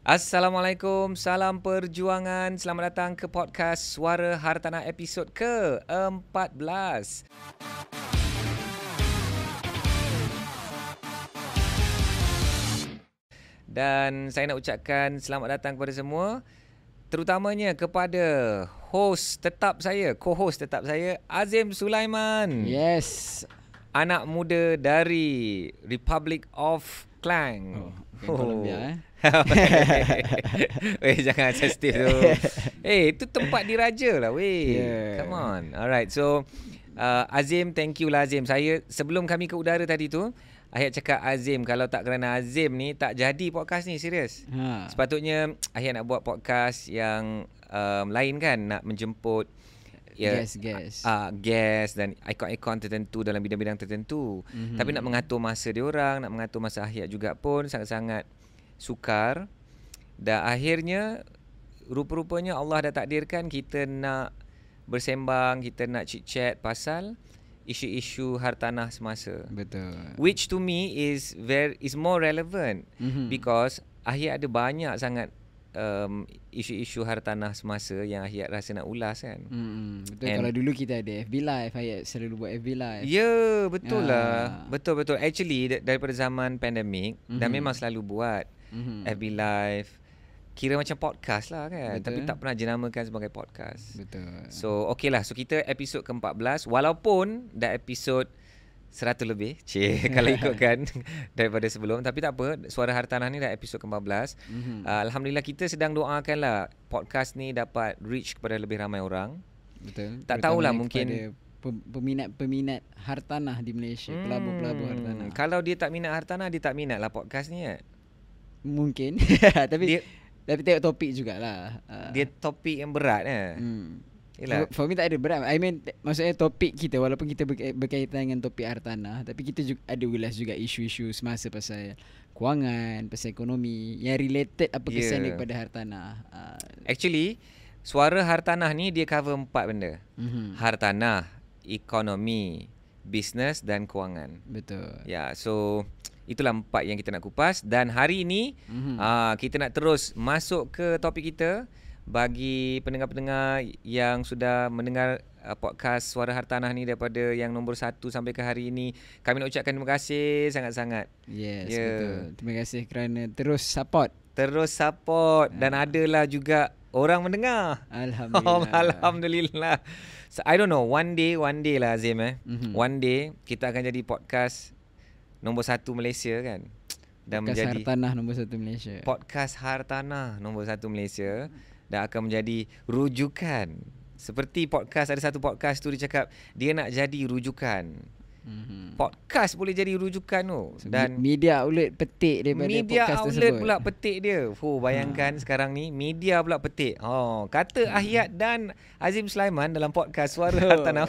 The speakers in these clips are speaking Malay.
Assalamualaikum, salam perjuangan. Selamat datang ke podcast Suara Hartanah episod ke-14. Dan saya nak ucapkan selamat datang kepada semua, terutamanya kepada host tetap saya, co-host tetap saya, Azim Sulaiman. Yes. Anak muda dari Republic of Klang. Colombia Jangan sensitif tu. Itu tempat diraja lah weh. Yeah. Come on. Alright, so Azim, thank you lah Azim. Saya sebelum kami ke udara tadi tu, Ahyat cakap Azim, kalau tak kerana Azim ni tak jadi podcast ni, serius. Sepatutnya Ahyat nak buat podcast yang lain kan, nak menjemput guest dan ikon-ikon tertentu dalam bidang-bidang tertentu. Tapi nak mengatur masa dia orang, nak mengatur masa Ahyat juga pun sangat-sangat sukar. Dan akhirnya rupa-rupanya Allah dah takdirkan kita nak bersembang, kita nak chit-chat pasal isu-isu hartanah semasa. Betul. Which to me is more relevant because Ahyat ada banyak sangat isu-isu hartanah semasa yang Ahyat rasa nak ulas kan. Betul. Kalau dulu kita ada FB Live, Ahyat selalu buat FB Live. Ya, betul lah. Betul-betul. Actually daripada zaman pandemik dan memang selalu buat FB Live. Kira macam podcast lah kan. Betul. Tapi tak pernah jenamakan sebagai podcast. Betul. So okey lah. So kita episod ke-14. Walaupun dah episod 100 lebih kalau ikutkan daripada sebelum. Tapi tak apa, Suara Hartanah ni dah episod ke-14. Alhamdulillah kita sedang doakan lah podcast ni dapat reach kepada lebih ramai orang. Betul. Tak tahulah mungkin peminat hartanah di Malaysia, pelabur-pelabur hartanah. Kalau dia tak minat hartanah, dia tak minat lah podcast ni kan. Mungkin. Tapi tengok topik jugalah. Dia topik yang berat Yelah. For me tak ada berat. I mean, maksudnya topik kita, walaupun kita berkaitan dengan topik hartanah, tapi kita juga ada ulas juga isu-isu semasa pasal kewangan, pasal ekonomi yang related apa kesan dia kepada hartanah. Actually, Suara Hartanah ni dia cover 4 benda. Hartanah, ekonomi, bisnes dan kewangan. Betul. Ya, so itulah 4 yang kita nak kupas. Dan hari ini kita nak terus masuk ke topik kita. Bagi pendengar-pendengar yang sudah mendengar podcast Suara Hartanah ni daripada yang nombor 1 sampai ke hari ini, kami nak ucapkan terima kasih sangat-sangat. Yes, betul. Terima kasih kerana terus support. Dan adalah juga orang mendengar. Alhamdulillah. Alhamdulillah. So, I don't know, one day lah Azim one day kita akan jadi podcast nombor 1 Malaysia kan. Dan podcast menjadi hartanah nombor 1 Malaysia. Podcast hartanah nombor 1 Malaysia. Dan akan menjadi rujukan. Seperti podcast, ada satu podcast tu dia cakap dia nak jadi rujukan. Podcast boleh jadi rujukan tu. Dan media outlet petik daripada podcast tersebut. Media outlet pula petik dia. Bayangkan sekarang ni media pula petik. Kata Ahyat dan Azim Sulaiman dalam podcast Suara Hartanah.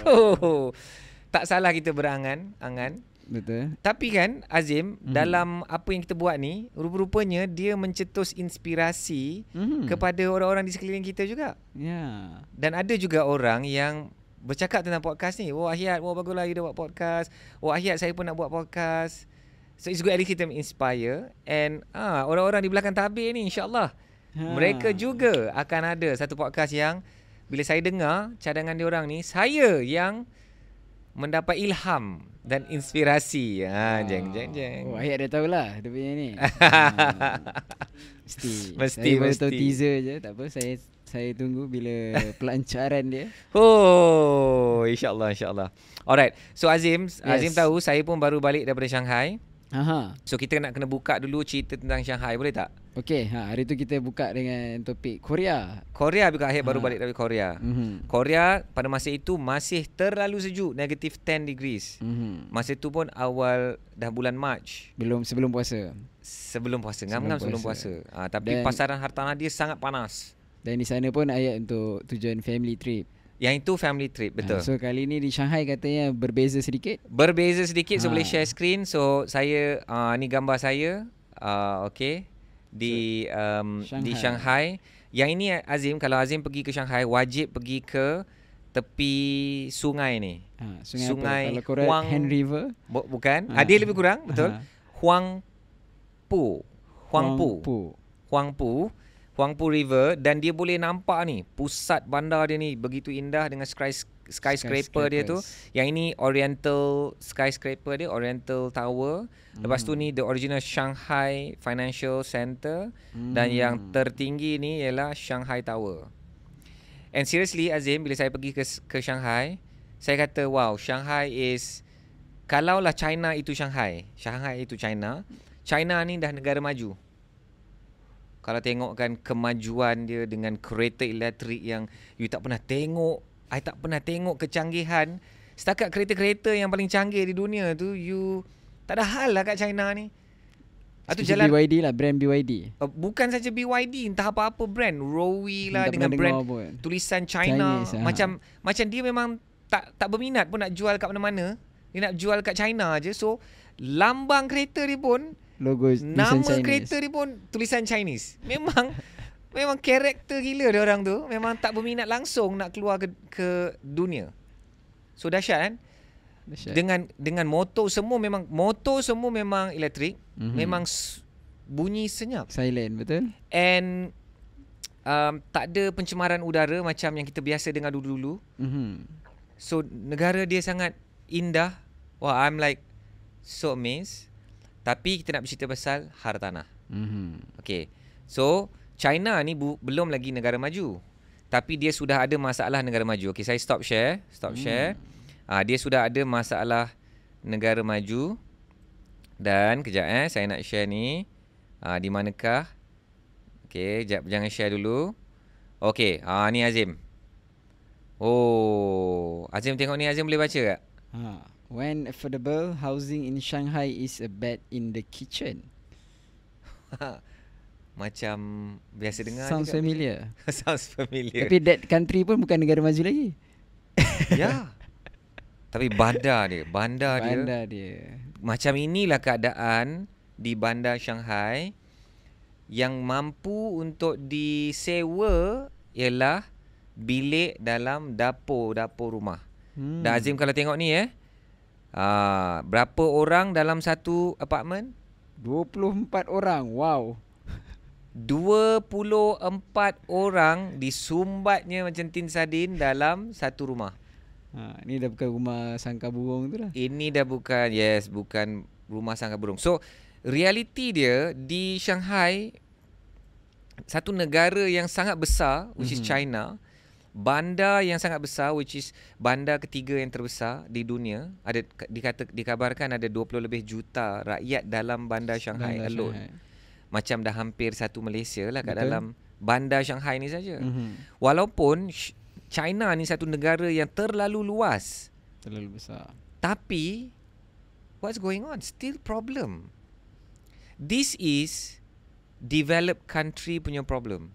Tak salah kita berangan-angan. Betul. Tapi kan Azim, dalam apa yang kita buat ni, rupa-rupanya dia mencetus inspirasi kepada orang-orang di sekeliling kita juga. Ya. Dan ada juga orang yang bercakap tentang podcast ni. Ahyat, baguslah you dah buat podcast. Ahyat, saya pun nak buat podcast. So it's good, at least kita inspire. And orang-orang di belakang tabir ni, insyaAllah mereka juga akan ada satu podcast yang bila saya dengar cadangan diorang ni, saya yang mendapat ilham dan inspirasi. Jeng. Ahyat dah tahulah dia punya ni. Mesti. Saya tahu teaser je. Tak apa, saya tunggu bila pelancaran dia. InsyaAllah. Alright. So Azim tahu saya pun baru balik daripada Shanghai. So kita nak kena buka dulu cerita tentang Shanghai, boleh tak? Okey, hari tu kita buka dengan topik Korea bukan, Ahyat baru balik dari Korea. Korea pada masa itu masih terlalu sejuk, negative 10 degrees. Masa itu pun awal dah bulan Mac. Sebelum puasa. Ngam-ngam sebelum puasa. Tapi pasaran hartanah dia sangat panas. Dan di sana pun Ahyat untuk tujuan family trip. Yang itu family trip, betul. So kali ni di Shanghai katanya berbeza sedikit. So boleh share screen. So saya ni gambar saya. Okay. Di Shanghai. Yang ini Azim, kalau Azim pergi ke Shanghai wajib pergi ke tepi sungai ni. Sungai kalau korang Han River. Bukan. Dia lebih kurang, betul. Huangpu. Huangpu River, dan dia boleh nampak ni pusat bandar dia ni begitu indah dengan skyscraper dia tu. Yang ini Oriental skyscraper dia, Oriental Tower. Lepas tu ni the original Shanghai Financial Center, dan yang tertinggi ni ialah Shanghai Tower. And seriously Azim, bila saya pergi ke Shanghai, saya kata wow, Shanghai is, kalaulah China itu Shanghai itu China ni dah negara maju. Kalau tengokkan kemajuan dia dengan kereta elektrik yang you tak pernah tengok, I tak pernah tengok kecanggihan. Setakat kereta-kereta yang paling canggih di dunia tu, you tak ada hal lah kat China ni. Atau jalan BYD lah, brand BYD. Bukan saja BYD, entah apa-apa brand, Rowi lah dengan brand tulisan China. Chinese, macam dia memang tak berminat pun nak jual kat mana-mana. Dia nak jual kat China je. So lambang kereta dia pun, logo nama Chinese. Kereta dia pun tulisan Chinese. Memang karakter gila dia orang tu. Memang tak berminat langsung nak keluar ke dunia. So dahsyat kan? Dahsyat. Dengan motor semua memang elektrik. Memang bunyi senyap. Silent, betul? And tak ada pencemaran udara macam yang kita biasa dengar dulu-dulu. So negara dia sangat indah. Wah, I'm like so amazed. Tapi kita nak bercerita pasal hartanah. Okay. So China ni belum lagi negara maju, tapi dia sudah ada masalah negara maju. Okay, saya stop share. Dia sudah ada masalah negara maju. Dan kejap saya nak share ni. Di manakah? Okay, jap, jangan share dulu. Okay, ni Azim. Oh, Azim tengok ni, Azim boleh baca tak? When affordable housing in Shanghai is a bed in the kitchen. Macam biasa dengar. Sounds familiar. Sounds familiar. Tapi that country pun bukan negara maju lagi. Ya. Tapi bandar dia macam inilah keadaan di bandar Shanghai. Yang mampu untuk disewa ialah bilik dalam dapur rumah. Dan Azim kalau tengok ni berapa orang dalam satu apartmen? 24 orang. Wow. 24 orang disumbatnya macam tin sardin dalam satu rumah. Ni dah bukan rumah sangka burung tu lah. Ini dah bukan rumah sangka burung. So realiti dia di Shanghai, satu negara yang sangat besar which is China, bandar yang sangat besar which is bandar ketiga yang terbesar di dunia, ada dikabarkan ada 20 lebih juta rakyat dalam bandar Shanghai alone. Macam dah hampir satu Malaysia lah kat dalam bandar Shanghai ni saja. Walaupun China ni satu negara yang terlalu luas, terlalu besar, tapi what's going on? Still problem. This is developed country punya problem.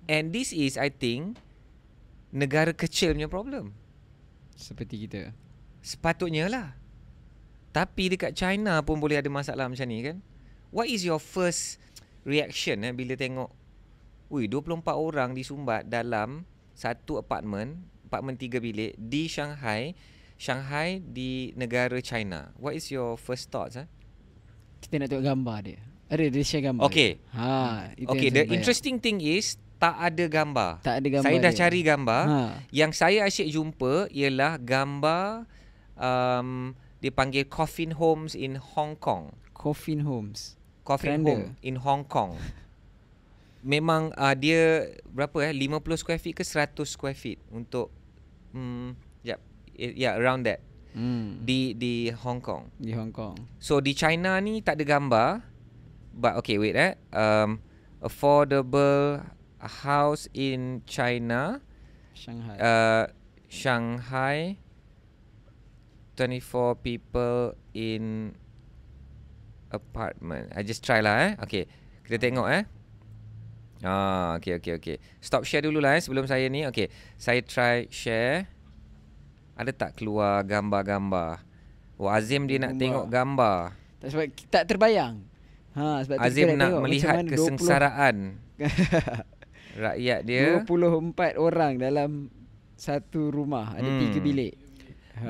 And this is, I think, negara kecil punya problem. Seperti kita. Sepatutnya lah. Tapi dekat China pun boleh ada masalah macam ni kan. What is your first reaction bila tengok 24 orang disumbat dalam satu apartmen 3 bilik di Shanghai di negara China. What is your first thoughts? Kita nak tengok gambar dia. Ada dia share gambar. Okay. The interesting thing is tak ada gambar. Saya dah cari gambar. Yang saya asyik jumpa ialah gambar dia panggil coffin homes in Hong Kong. Coffin homes in Hong Kong. Memang dia berapa 50 square feet ke 100 square feet untuk around that. Di Hong Kong. Di Hong Kong. So di China ni tak ada gambar. But okay, wait affordable house in China, Shanghai, 24 people in apartment. I just try lah Okay, kita tengok Okay. Stop share dulu lah sebelum saya ni. Okay, saya try share. Ada tak keluar gambar-gambar? Azim dia nak tengok gambar. Sebab tak terbayang. Sebab Azim nak melihat kesengsaraan rakyat dia. 24 orang dalam satu rumah, ada 3 bilik.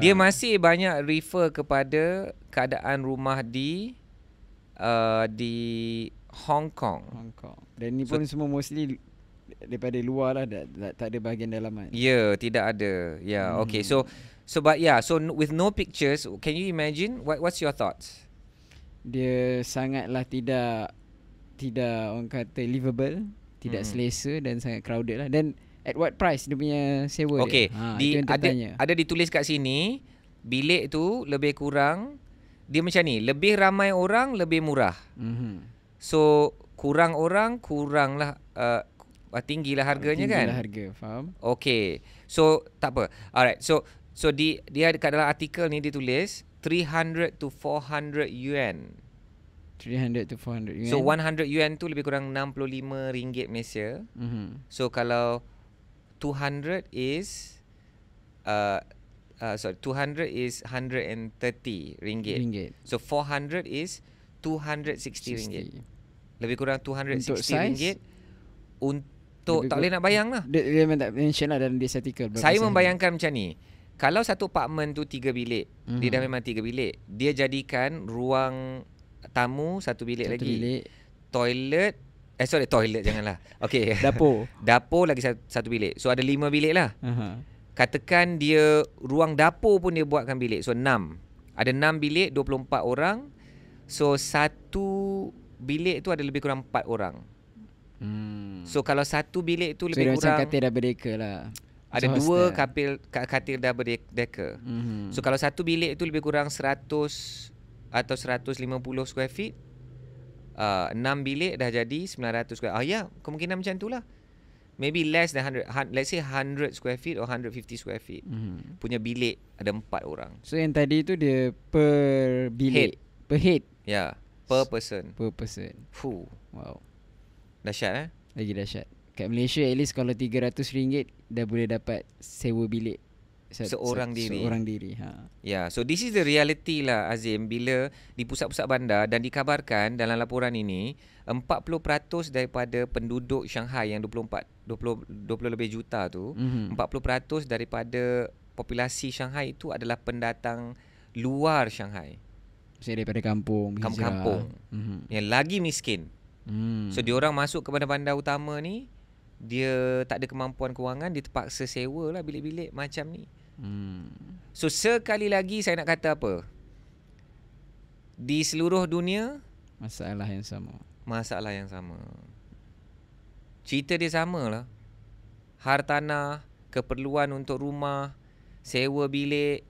Dia masih banyak refer kepada keadaan rumah di Hong Kong. Dan ni pun semua mostly daripada luar lah, tak ada bahagian dalaman. Ya, tidak ada. Ya, okay. So but yeah, so with no pictures, can you imagine what's your thoughts? Dia sangatlah tidak orang kata livable, tidak selesa dan sangat crowded lah. Dan at what price dia punya sewa okay. dia? Ada ditulis kat sini, bilik tu lebih kurang dia macam ni, lebih ramai orang lebih murah. So kurang orang kuranglah tinggilah harganya kan. Tinggilah harga, faham? Okay. So tak apa. Alright. So dia kat dalam artikel ni dia tulis 300 to 400 yuan. 300 to 400 yuan. So 100 yuan tu lebih kurang 65 ringgit Malaysia. So kalau 200 is 200 is 130 ringgit. So 400 is 260 ringgit. Lebih kurang 260 ringgit untuk tak boleh nak bayang lah. Dia memang tak mention lah dalam this article. Saya membayangkan macam ni. Kalau satu apartmen tu 3 bilik, dia dah memang 3 bilik. Dia jadikan ruang tamu 1 bilik lagi. Bilik. Toilet janganlah. Okey. Dapur lagi 1 bilik. So ada 5 bilik lah. Katakan dia ruang dapur pun dia buatkan bilik. So 6. Ada 6 bilik 24 orang. So satu bilik tu ada lebih kurang 4 orang. So kalau satu bilik tu lebih kurang macam katil double decker lah. Ada 2 katil double decker. So kalau satu bilik tu lebih kurang 100 atau 150 square feet, 6 bilik dah jadi 900 square. Kemungkinan macam tu lah. Maybe less than 100, let's say 100 square feet or 150 square feet. Punya bilik ada 4 orang. So yang tadi tu dia per bilik, per head. Ya, per person. Wow. Dahsyat Lagi dahsyat. Kat Malaysia at least kalau RM300 dah boleh dapat sewa bilik seorang diri. Ya, so this is the reality lah Azim, bila di pusat-pusat bandar. Dan dikabarkan dalam laporan ini 40% daripada penduduk Shanghai yang 20 lebih juta tu, 40% daripada populasi Shanghai itu adalah pendatang luar Shanghai. Maksudnya daripada kampung yang lagi miskin. So diorang masuk ke bandar-bandar utama ni, dia tak ada kemampuan kewangan, dia terpaksa sewa lah bilik-bilik macam ni. So sekali lagi saya nak kata apa, di seluruh dunia masalah yang sama. Cerita dia sama lah. Hartanah, keperluan untuk rumah, sewa bilik,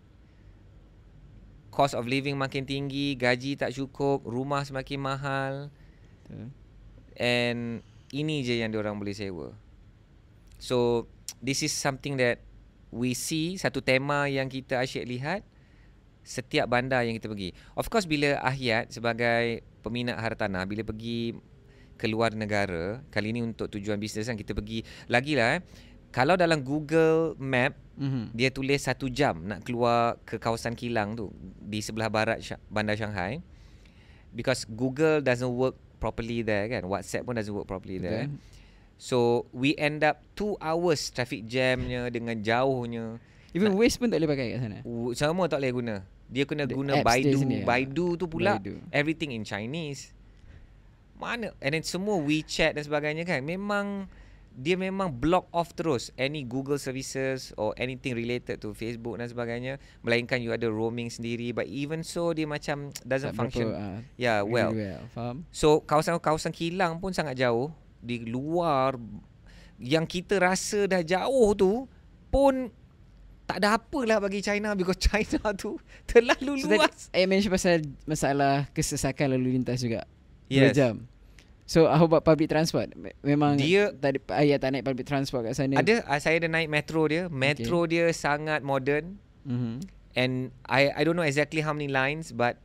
cost of living makin tinggi, gaji tak cukup, rumah semakin mahal. And ini je yang diorang boleh sewa. So this is something that we see, satu tema yang kita asyik lihat setiap bandar yang kita pergi. Of course bila Ahyat sebagai peminat hartanah, bila pergi keluar negara, kali ini untuk tujuan bisnes kan, kita pergi lagilah kalau dalam Google Map dia tulis 1 jam nak keluar ke kawasan kilang tu di sebelah barat bandar Shanghai, because Google doesn't work properly there kan, WhatsApp pun doesn't work properly there. So we end up 2 hours traffic jamnya dengan jauhnya. Even Waze pun tak boleh pakai kat sana. Semua tak boleh guna. Dia kena guna Baidu tu pula. Everything in Chinese. Mana? And then semua WeChat dan sebagainya kan, dia memang block off terus any Google services or anything related to Facebook dan sebagainya, melainkan you ada roaming sendiri. But even so dia macam doesn't function well. Faham? So kawasan kilang pun sangat jauh di luar, yang kita rasa dah jauh tu pun tak ada apalah bagi China, because China tu terlalu luas. I mention pasal masalah kesesakan lalu lintas juga. Yes. 2 jam. So how about public transport? Memang dia Ayah tak naik public transport kat sana? Saya ada naik metro dia. Metro dia sangat modern. And I don't know exactly how many lines, but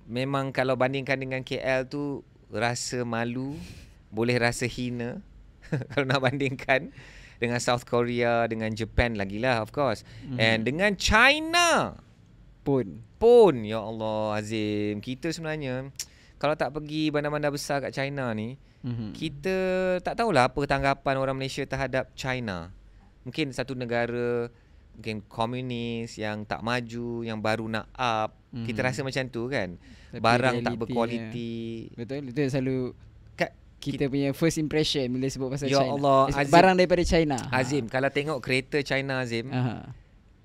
memang kalau bandingkan dengan KL tu rasa malu, boleh rasa hina kalau nak bandingkan dengan South Korea, dengan Japan lagilah of course. And dengan China pun ya Allah Azim, kita sebenarnya kalau tak pergi bandar-bandar besar kat China ni, kita tak tahulah apa tanggapan orang Malaysia terhadap China. Mungkin satu negara mungkin komunis, yang tak maju, yang baru nak up. Kita rasa macam tu kan. Tapi Barang tak realitinya- berkualiti. Betul, itu selalu Kat, kita punya first impression bila sebut pasal Ya China. Allah, Azim. Barang daripada China. Azim, kalau tengok kereta China Azim, Aha.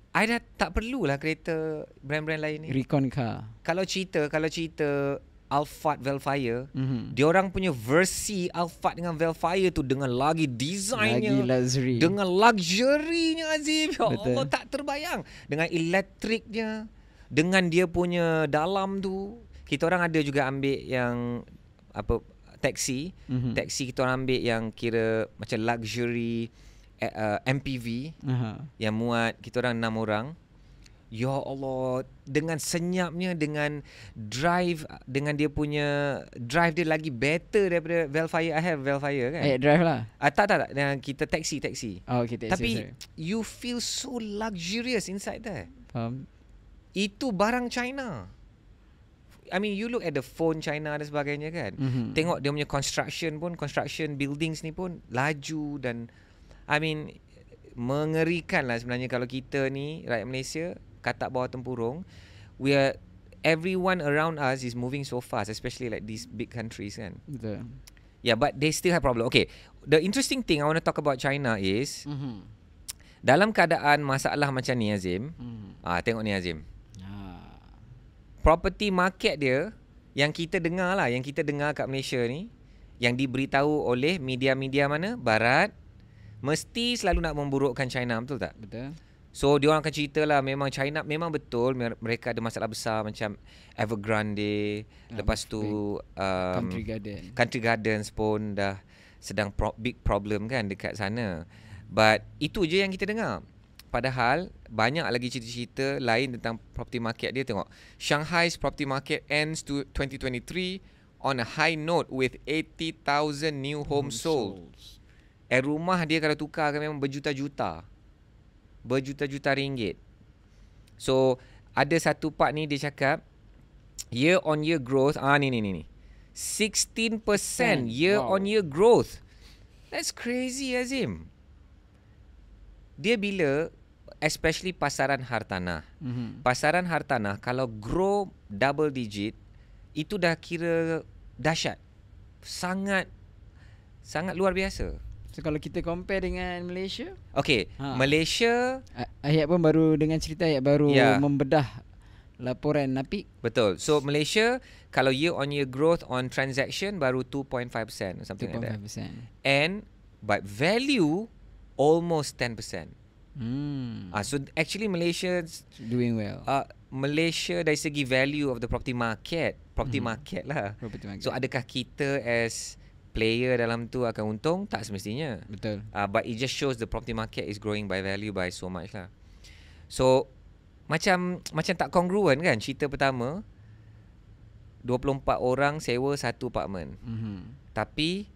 I dah tak perlulah kereta brand-brand lain ni. Recon car. Kalau cerita Alphard Velfire, Mhm. dia orang punya versi Alphard dengan Velfire tu dengan lagi desainnya, Lagi luxury. dengan luxury-nya Azim. Ya Betul. Allah, tak terbayang. Dengan elektriknya, dengan dia punya dalam tu. Kita orang ada juga ambil yang apa taxi. Taxi kita orang ambil yang kira macam luxury MPV Aha. yang muat kita orang 6 orang. Ya Allah, dengan senyapnya, dengan drive, dengan dia punya drive dia lagi better daripada Velfire. I have Velfire kan. Ayat drive lah. Tak. Yang kita taxi. Oh, okay, taxi, Tapi sorry. you feel so luxurious inside there. Faham. Itu barang China. I mean, you look at the phone China dan sebagainya kan. Tengok dia punya construction buildings ni pun laju dan I mean mengerikan lah sebenarnya kalau kita ni rakyat Malaysia katak bawah tempurung. Everyone around us is moving so fast, especially like these big countries kan. Betul. Yeah, but they still have problem. Okay, the interesting thing I want to talk about China is dalam keadaan masalah macam ni Azim. Tengok ni Azim. Property market dia yang kita dengar kat Malaysia ni, yang diberitahu oleh media-media mana? Barat, mesti selalu nak memburukkan China, betul tak? Betul. So diorang akan cerita lah, memang China memang betul mereka ada masalah besar macam Evergrande, lepas tu Country Gardens pun dah sedang big problem kan dekat sana. But itu je yang kita dengar. Padahal banyak lagi cerita-cerita lain tentang property market dia. Tengok, Shanghai's property market ends to 2023 on a high note with 80,000 new homes sold. Rumah dia kalau tukar kan memang berjuta-juta ringgit. So ada satu part ni dia cakap year on year growth. Ni 16% year on year growth. That's crazy Azim. Dia bila especially pasaran hartanah. Pasaran hartanah kalau grow double digit itu dah kira dahsyat. Sangat luar biasa. So kalau kita compare dengan Malaysia, Okay, Malaysia Ayat pun baru dengan cerita Ayat baru membedah laporan Napik. betul. So Malaysia kalau year on year growth on transaction baru 2.5% or something like that. 2.5%. And but value almost 10%. So actually Malaysia Doing well. Malaysia dari segi value of the property market lah. Property market. So adakah kita as player dalam tu akan untung? Tak semestinya. Betul. But it just shows the property market is growing by value by so much lah. So macam tak congruent kan cerita pertama 24 orang sewa satu apartment. Tapi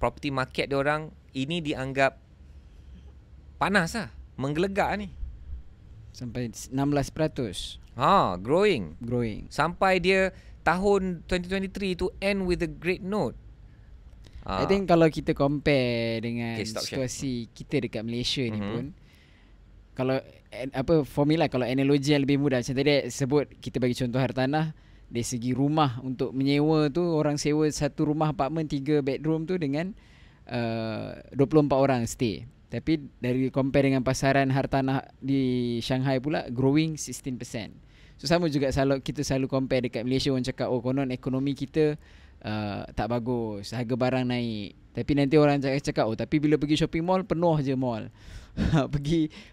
property market dia orang ini dianggap panas lah, menggelegak ni. Sampai 16%. Growing. Sampai dia tahun 2023 tu end with a great note. I think kalau kita compare dengan stop situasi kita dekat Malaysia ni pun, kalau formula, kalau analogi yang lebih mudah, macam tadi sebut, kita bagi contoh hartanah, dari segi rumah untuk menyewa tu, orang sewa satu rumah apartment 3 bedroom tu dengan 24 orang stay. Tapi dari compare dengan pasaran hartanah di Shanghai pula, growing 16%. So sama juga kita selalu compare dekat Malaysia, orang cakap konon ekonomi kita tak bagus, harga barang naik. Tapi nanti orang cakap tapi bila pergi shopping mall penuh je mall.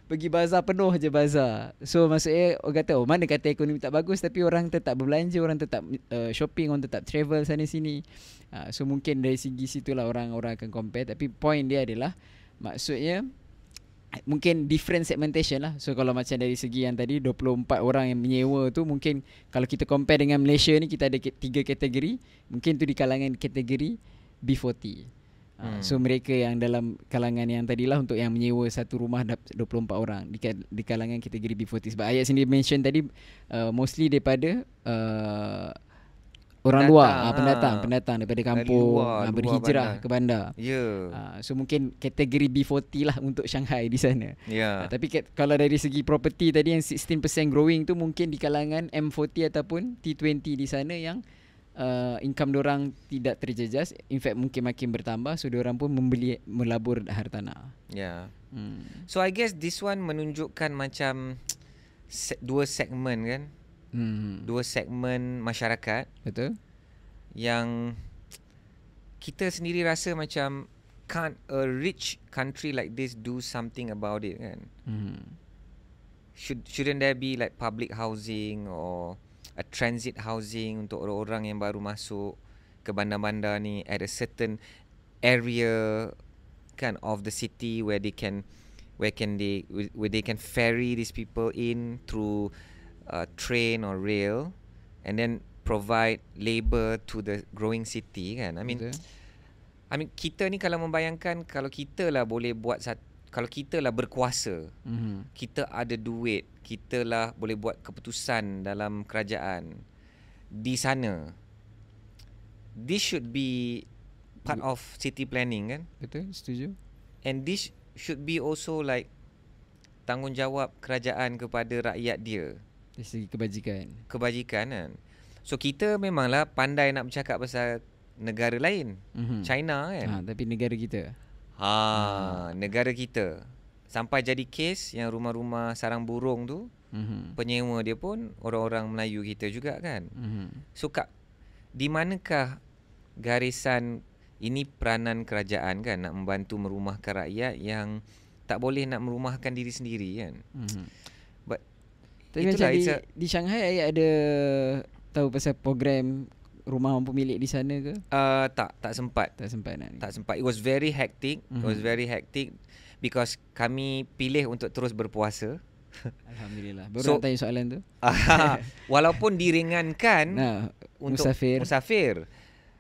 pergi bazar penuh je bazar. So maksudnya orang kata mana kata ekonomi tak bagus, tapi orang tetap berbelanja, orang tetap shopping, orang tetap travel sana sini. So mungkin dari segi situlah orang akan compare. Tapi point dia adalah, maksudnya mungkin different segmentation lah. So kalau macam dari segi yang tadi 24 orang yang menyewa tu, mungkin kalau kita compare dengan Malaysia ni, kita ada 3 kategori. Mungkin tu di kalangan kategori B40. So mereka yang dalam kalangan yang tadilah, untuk yang menyewa satu rumah 24 orang di kalangan kategori B40. Sebab ayat sendiri mention tadi mostly daripada orang luar, pendatang daripada Dari kampung, luar berhijrah bandar. ke bandar. Ya. So mungkin kategori B40 lah untuk Shanghai di sana. Ya. Tapi kalau dari segi property tadi yang 16% growing tu, mungkin di kalangan M40 ataupun T20 di sana yang income dorang tidak terjejas, in fact mungkin makin bertambah, so dorang pun melabur hartanah. Ya. So I guess this one menunjukkan macam dua segmen kan. Dua segmen masyarakat. Betul. Yang kita sendiri rasa macam can't a rich country like this do something about it kan. Shouldn't there be like public housing or a transit housing untuk orang-orang yang baru masuk ke bandar-bandar ni at a certain area kan of the city where they can ferry these people in through train or rail and then provide labour to the growing city kan. I mean kita ni kalau membayangkan kalau kita lah boleh buat kalau kita lah berkuasa, kita ada duit, kita lah boleh buat keputusan dalam kerajaan di sana, this should be part of city planning kan. Betul, setuju. And this should be also like tanggungjawab kerajaan kepada rakyat dia dari segi kebajikan kan. So kita memanglah pandai nak bercakap pasal negara lain, China kan. Tapi negara kita, negara kita sampai jadi kes yang rumah-rumah sarang burung tu, penyewa dia pun orang-orang Melayu kita juga kan. So di manakah garisan ini peranan kerajaan kan nak membantu merumahkan rakyat yang tak boleh nak merumahkan diri sendiri kan. But tapi macam di Shanghai ayat ada tahu pasal program rumah mampu milik di sana ke? Tak sempat. Tak sempat. It was very hectic. It was very hectic because kami pilih untuk terus berpuasa. Alhamdulillah. Baru nak tanya soalan tu. Walaupun diringankan untuk musafir.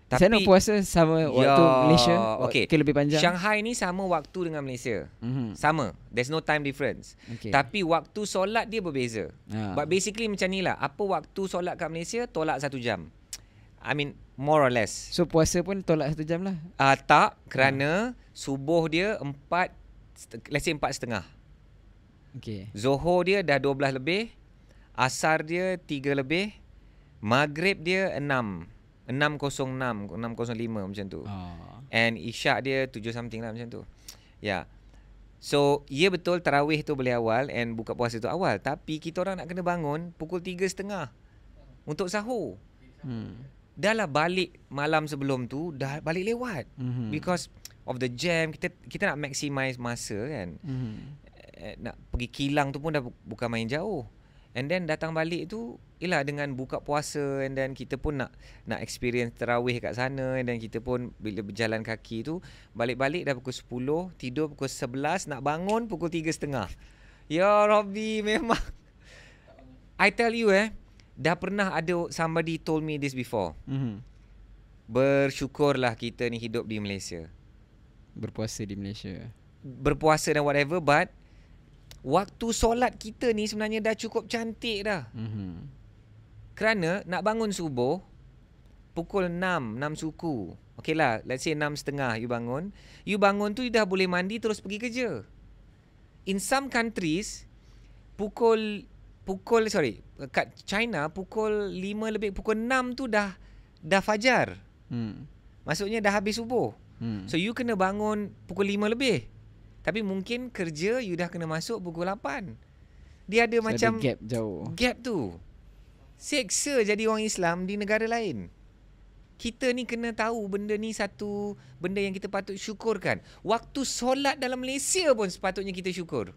Tapi sana puasa sama waktu Malaysia ke lebih panjang? Shanghai ni sama waktu dengan Malaysia. Sama. There's no time difference. Tapi waktu solat dia berbeza. But basically macam ni lah. Apa waktu solat kat Malaysia, tolak 1 jam. I mean more or less. So puasa pun tolak 1 jam lah? Tak, kerana subuh dia 4, let's say 4.30. Zohor dia dah 12 lebih, asar dia 3 lebih, maghrib dia 6.06, 6.05 macam tu. And isyak dia 7 something lah macam tu. Ya. So, ya betul tarawih tu boleh awal and buka puasa tu awal. Tapi kita orang nak kena bangun pukul 3.30 untuk sahur. Dah lah balik malam sebelum tu, dah balik lewat. Because of the jam, kita nak maximize masa kan. Nak pergi kilang tu pun dah bukan main jauh. And then datang balik tu ialah dengan buka puasa, and then kita pun nak experience tarawih kat sana, and then kita pun bila berjalan kaki tu balik-balik dah pukul 10, tidur pukul 11, nak bangun pukul 3.30. Ya Rabbi, memang I tell you dah pernah ada somebody told me this before. Bersyukurlah kita ni hidup di Malaysia, berpuasa di Malaysia, berpuasa dan whatever, but waktu solat kita ni sebenarnya dah cukup cantik dah. Kerana nak bangun subuh pukul 6 suku. Okay lah, let's say 6.30 you bangun. You bangun tu you dah boleh mandi terus pergi kerja. In some countries kat China pukul 5 lebih, pukul 6 tu dah fajar. Maksudnya dah habis subuh. So you kena bangun pukul 5 lebih. Tapi mungkin kerja you dah kena masuk pukul 8. Dia ada macam ada gap jauh. Gap tu seksa jadi orang Islam di negara lain. Kita ni kena tahu benda ni satu benda yang kita patut syukurkan. Waktu solat dalam Malaysia pun sepatutnya kita syukur.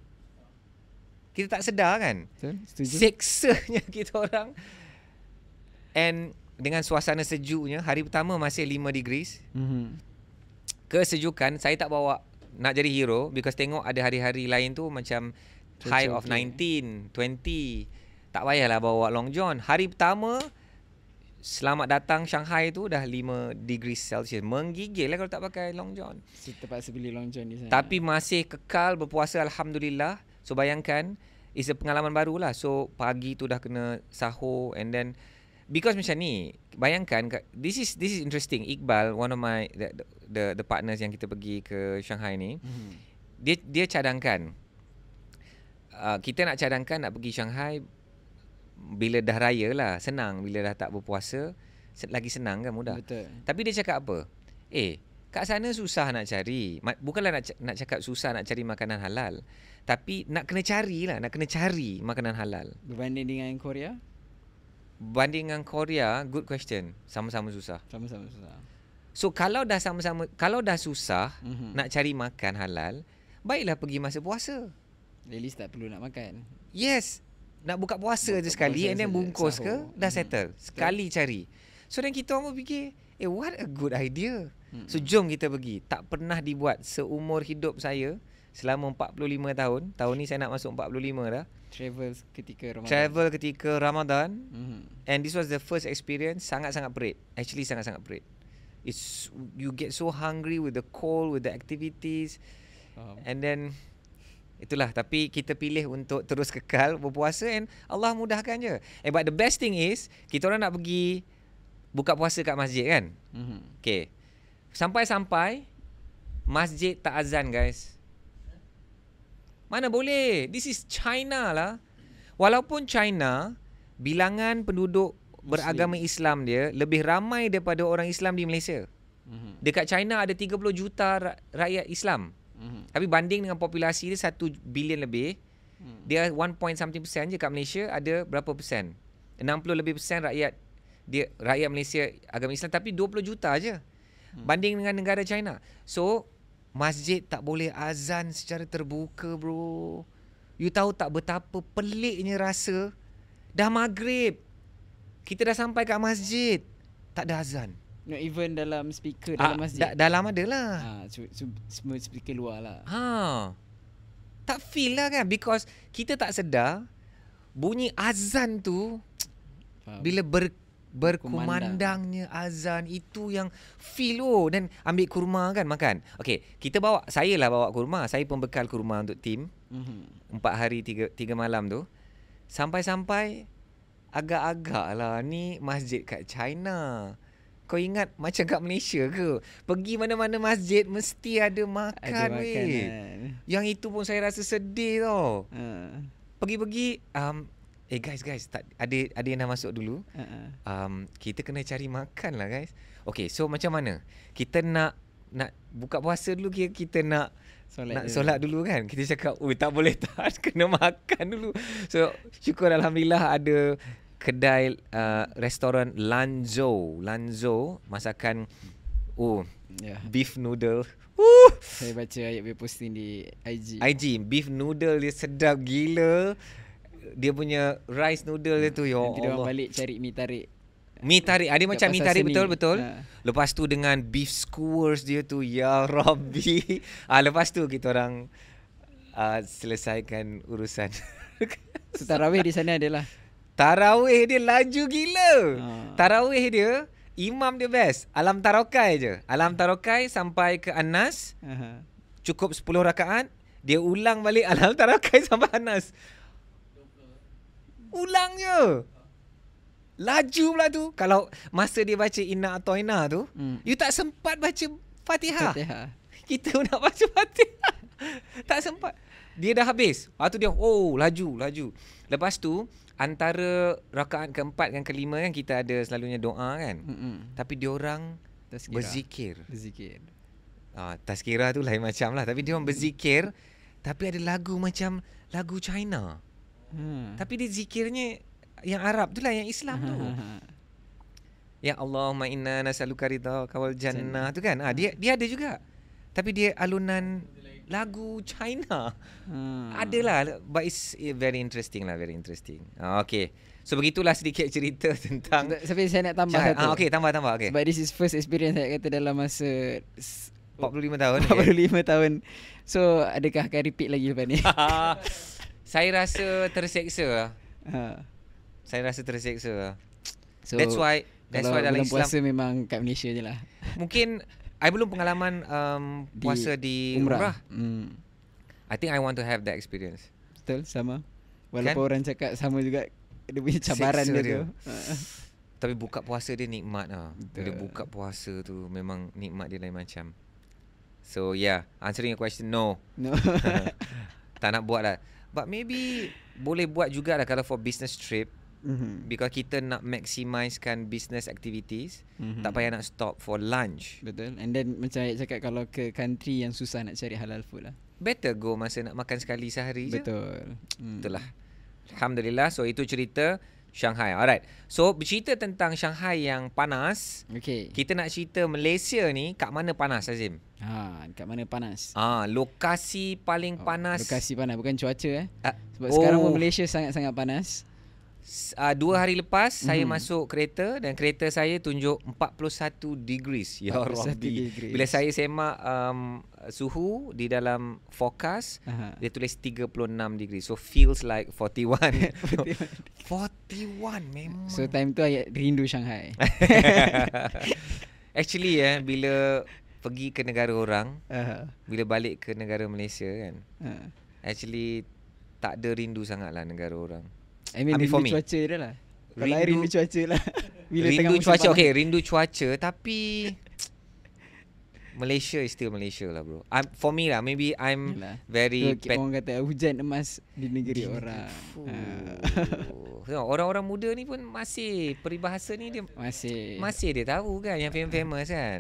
Kita tak sedar kan? Setuju. Seksanya kita orang. And dengan suasana sejuknya, hari pertama masih 5 degrees. Kesejukan, saya tak bawa nak jadi hero because tengok ada hari-hari lain tu macam high of 19, 20. Tak payahlah bawa long john. Hari pertama selamat datang Shanghai tu dah 5 degrees Celsius. Menggigil lah kalau tak pakai long john. Terpaksa beli long john di sana. Tapi masih kekal berpuasa, alhamdulillah. So bayangkan, it's a pengalaman barulah. So pagi tu dah kena sahur, and then Because macam ni, bayangkan this is interesting. Iqbal, one of my the partners yang kita pergi ke Shanghai ni, dia cadangkan kita nak cadangkan nak pergi Shanghai bila dah raya lah, senang. Bila dah tak berpuasa lagi senang kan, mudah. Betul. Tapi dia cakap apa? Kat sana susah nak cari. Bukanlah nak cakap susah nak cari makanan halal, tapi nak kena cari makanan halal. Berbanding dengan Korea? Banding dengan Korea, good question. Sama-sama susah. Sama-sama susah. So kalau dah susah nak cari makan halal, baiklah pergi masa puasa. At least tak perlu nak makan. Yes. Nak buka puasa je sekali and then bungkus sahur. ke, dah settle. Sekali cari. So then kita orang fikir, what a good idea. So jom kita pergi. Tak pernah dibuat seumur hidup saya selama 45 tahun. Tahun ni saya nak masuk 45 dah. Travel ketika Ramadan. And this was the first experience. Sangat-sangat perit. Actually sangat-sangat perit. You get so hungry with the cold, with the activities. And then itulah, tapi kita pilih untuk terus kekal berpuasa and Allah mudahkan je. But the best thing is, kita orang nak pergi buka puasa kat masjid kan. Okay. Sampai-sampai masjid tak azan, guys. Mana boleh? This is China lah. Walaupun China bilangan penduduk beragama Islam dia lebih ramai daripada orang Islam di Malaysia. Dekat China ada 30 juta rakyat Islam. Tapi banding dengan populasi dia 1 bilion lebih, dia 1 point something persen je. Kat Malaysia ada berapa persen? 60 lebih persen rakyat Malaysia agama Islam, tapi 20 juta je. Banding dengan negara China. So masjid tak boleh azan secara terbuka, bro. You tahu tak betapa peliknya rasa? Dah maghrib, kita dah sampai kat masjid, tak ada azan. Not even dalam speaker dalam masjid. Dalam ada lah. Semua speaker luar lah. Tak feel lah kan, because kita tak sedar bunyi azan tu. Faham. Bila berkumandangnya azan itu yang feel. Dan ambil kurma kan, makan. Okay, saya bawa kurma. Saya pembekal kurma untuk tim 4 hari 3 malam tu. Sampai-sampai agak-agak lah, ni masjid kat China. Kau ingat macam kat Malaysia ke? Pergi mana-mana masjid mesti ada makan. Yang itu pun saya rasa sedih tau. Pergi-pergi guys, ada yang dah masuk dulu. Kita kena cari makan lah, guys. Okay, so macam mana? Kita nak buka puasa dulu, kita nak solat dulu kan. Kita cakap, tak boleh tak, kena makan dulu. So syukur Alhamdulillah ada kedai restoran Lanzhou masakan beef noodle. Saya baca ayat posting di IG beef noodle dia sedap gila. Dia punya rice noodle dia tu, ya Allah. Nanti dia balik cari mi tarik. Dia macam mi tarik betul. Lepas tu dengan beef skewers dia tu, ya Rabbi. Lepas tu kita orang selesaikan urusan. So, tarawih di sana adalah tarawih dia laju gila. Tarawih dia, imam dia best. Alam tarokai je. Alam tarokai sampai ke Anas. Cukup 10 rakaat. Dia ulang balik alam tarokai sampai Anas. Ulang je. Laju pula tu. Kalau masa dia baca Inna Atoina tu, you tak sempat baca Fatihah. Kita nak baca Fatihah. Tak sempat. Dia dah habis. Lepas tu dia laju. Lepas tu antara rakaat keempat dan kelima kan, kita ada selalunya doa kan. Tapi diorang berzikir. Tazkirah tu lain macam lah. Tapi diorang berzikir, tapi ada lagu macam lagu China. Tapi dia zikirnya yang Arab tu lah, yang Islam tu. Ya Allahumma inna nas'aluka ridhaka wal jannah tu kan. Dia ada juga. Tapi dia alunan lagu China. Adalah, but it's very interesting lah, very interesting. Okay. So begitulah sedikit cerita tentang. Tapi saya nak tambah satu. Okay, tambah. Okay. But this is first experience saya kata dalam masa 45 tahun. 45 tahun. So adakah akan repeat lagi lepas ni? Saya rasa terseksa lah. Saya rasa terseksa lah. So, that's why dalam Islam puasa memang kat Malaysia je lah. Mungkin I belum pengalaman puasa di Umrah. I think I want to have that experience. Betul, sama. Walaupun orang cakap sama juga, dia punya cabaran dia tu. Tapi buka puasa dia nikmat lah. Bila Betul. buka puasa tu memang nikmat dia lain macam. So yeah, answering your question, no. No. Tak nak buat lah. But maybe boleh buat jugalah kalau for business trip. Because kita nak maximizekan business activities, tak payah nak stop for lunch. Betul. And then macam Ayat cakap, kalau ke country yang susah nak cari halal food lah. Better go masa nak makan sekali sehari je. Betul. Itulah. Alhamdulillah. So itu cerita Shanghai. Alright. So bercerita tentang Shanghai yang panas, Okay. kita nak cerita Malaysia ni kat mana panas, Azim? Dekat mana panas? Lokasi paling panas. Lokasi panas, bukan cuaca Sebab sekarang pun Malaysia sangat-sangat panas. 2 hari lepas saya masuk kereta dan kereta saya tunjuk 41 degrees. Ya 41 Rabbi. degrees. Bila saya semak suhu di dalam forecast, dia tulis 36 degrees. So feels like 41. 41 memang. So time tu Ayat rindu Shanghai. Actually bila pergi ke negara orang, bila balik ke negara Malaysia kan, actually tak ada rindu sangat lah negara orang. I mean for rindu me, cuaca dia lah. Kalau I rindu cuaca lah. Bila tengah rindu musim cuaca, panas. okay, rindu cuaca, tapi Malaysia is still Malaysia lah bro. For me lah, maybe I'm Yalah. very Orang kata hujan emas di negeri orang. Orang-orang muda ni pun masih peribahasa ni dia masih dia tahu kan, yang famous kan.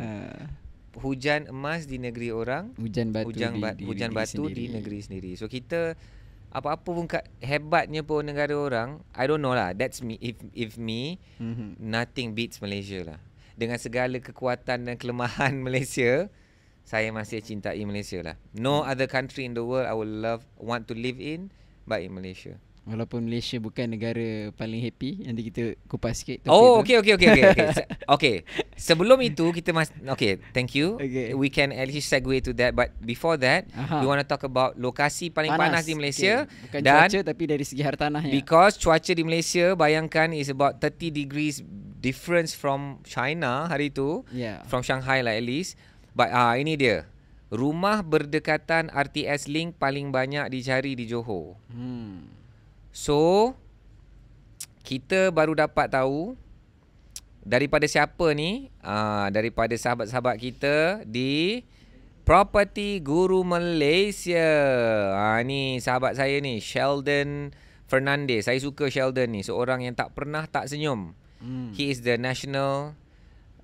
Hujan emas di negeri orang, Hujan batu hujan di batu di negeri sendiri. So kita apa-apa pun hebatnya pun negara orang, I don't know lah. That's me. If me, nothing beats Malaysia lah. Dengan segala kekuatan dan kelemahan Malaysia, saya masih cintai Malaysia lah. No other country in the world I would want to live in but in Malaysia. Walaupun Malaysia bukan negara paling happy, nanti kita kupas sikit. Okay. Okay. Sebelum itu kita okay, thank you. Okay. We can at least segue to that, but before that, we want to talk about lokasi paling panas di Malaysia. Bukan cuaca tapi dari segi hartanahnya. Because cuaca di Malaysia, bayangkan, is about 30 degrees difference from China hari tu. From Shanghai lah at least. But ini dia. Rumah berdekatan RTS Link paling banyak dicari di Johor. So kita baru dapat tahu daripada siapa ni? Daripada sahabat-sahabat kita di Property Guru Malaysia. Ni sahabat saya ni, Sheldon Fernandez. Saya suka Sheldon ni, seorang yang tak pernah tak senyum. He is the national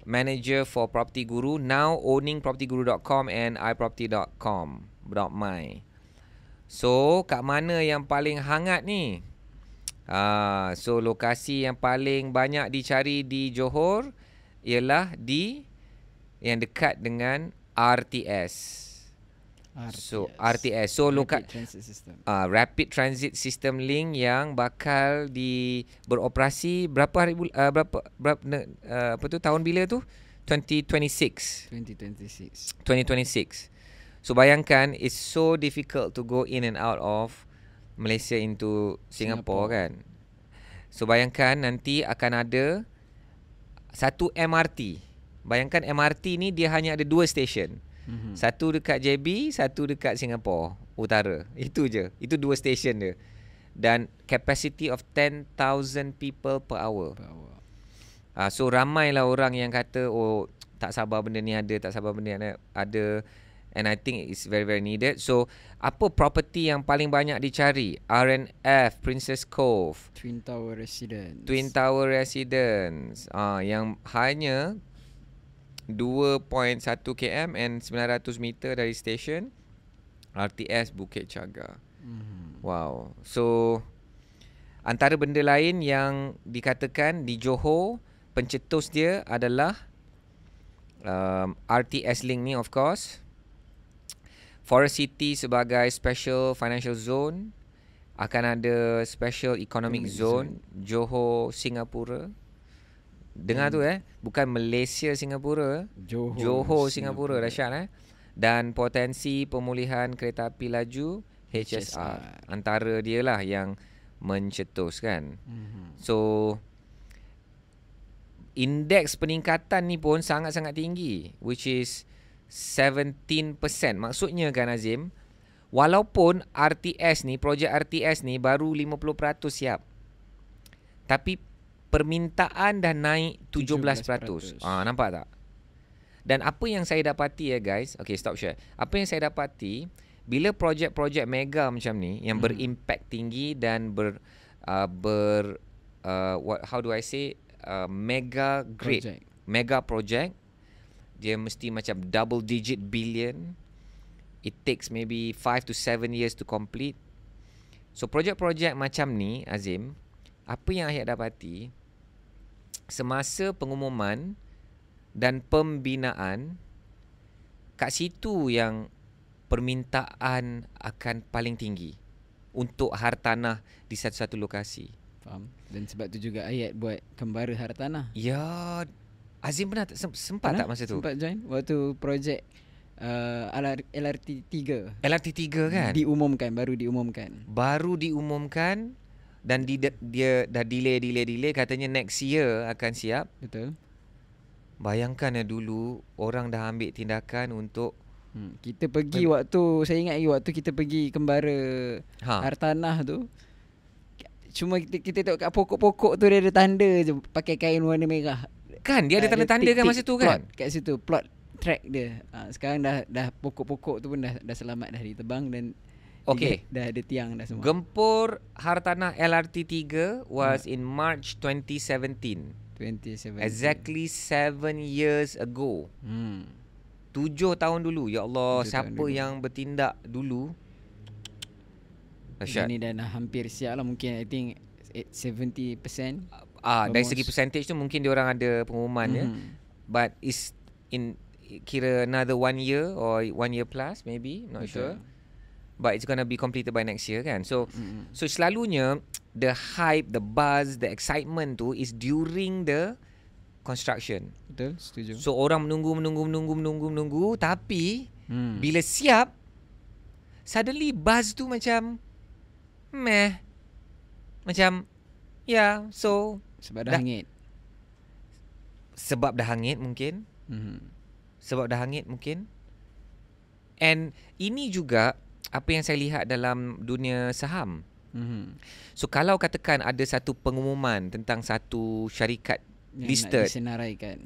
manager for Property Guru, now owning propertyguru.com and iproperty.com.my. So kat mana yang paling hangat ni? So lokasi yang paling banyak dicari di Johor ialah di yang dekat dengan RTS. So RTS. So Rapid Transit System Link yang bakal beroperasi berapa tahun bila tu? 2026. So bayangkan, it's so difficult to go in and out of Malaysia into Singapore kan. So bayangkan nanti akan ada satu MRT. Bayangkan MRT ni dia hanya ada 2 stesen. Satu dekat JB, satu dekat Singapore Utara. Itu je. Itu 2 stesen dia. Dan capacity of 10,000 people per hour. So ramailah orang yang kata, tak sabar benda ni ada, tak sabar benda ni ada. And I think it's very very needed. So apa property yang paling banyak dicari? RNF, Princess Cove, Twin Tower Residence. Yang hanya 2.1 km and 900 meter dari stesen RTS Bukit Jaga. Wow. So antara benda lain yang dikatakan di Johor, pencetus dia adalah RTS Link ni, of course. Forest City sebagai Special Financial Zone, akan ada Special Economic Zone Johor Singapura. Dengar tu bukan Malaysia Singapura, Johor Singapura. Dahsyat Dan potensi pemulihan kereta api laju HSR. Antara dia lah yang mencetus kan. So indeks peningkatan ni pun sangat-sangat tinggi, which is 17%. Maksudnya kan Azim, walaupun RTS ni, projek RTS ni baru 50% siap, tapi permintaan dah naik 17%. 17%. Nampak tak? Dan apa yang saya dapati ya guys, okay, stop share. Apa yang saya dapati, bila projek-projek mega macam ni yang berimpak tinggi dan how do I say, mega great Project. mega project, dia mesti macam double digit billion. It takes maybe 5 to 7 years to complete. So projek-projek macam ni, Azim, apa yang Ahyak dapati, semasa pengumuman dan pembinaan, kat situ yang permintaan akan paling tinggi untuk hartanah di satu-satu lokasi. Faham. Dan sebab tu juga Ayat buat kembara hartanah. Ya, Azim pernah sempat tak masa tu? Sempat join waktu projek LRT 3. LRT 3 kan? Baru diumumkan. Baru diumumkan dan dia dah delay katanya next year akan siap. Betul. Bayangkan dulu orang dah ambil tindakan untuk Kita pergi saya ingat lagi waktu kita pergi kembara hartanah tu. Cuma kita tengok kat pokok-pokok tu dia ada tanda je pakai kain warna merah. Kan dia ada tanda-tanda kan masa tu kan? Kat situ plot track dia. Sekarang dah pokok-pokok tu pun dah selamat, dah ditebang dan okey, dah ada tiang dah semua. Gempur hartanah LRT 3 was in March 2017. Exactly 7 years ago. 7 tahun dulu. Ya Allah, siapa yang bertindak dulu? Dahsyat. Ini dah hampir siap lah. Mungkin I think 70%. Dari segi percentage tu mungkin diorang ada pengumuman ya. But is in kira another 1 year or 1 year plus maybe, not sure. But it's gonna be completed by next year kan. So selalunya the hype, the buzz, the excitement tu is during the construction. Betul, setuju. So orang menunggu, tapi bila siap, suddenly buzz tu macam meh. Macam so sebab dah hangit. Sebab dah hangit mungkin. Sebab dah hangit mungkin. And ini juga apa yang saya lihat dalam dunia saham. So kalau katakan ada satu pengumuman tentang satu syarikat yang listed, nak disenaraikan,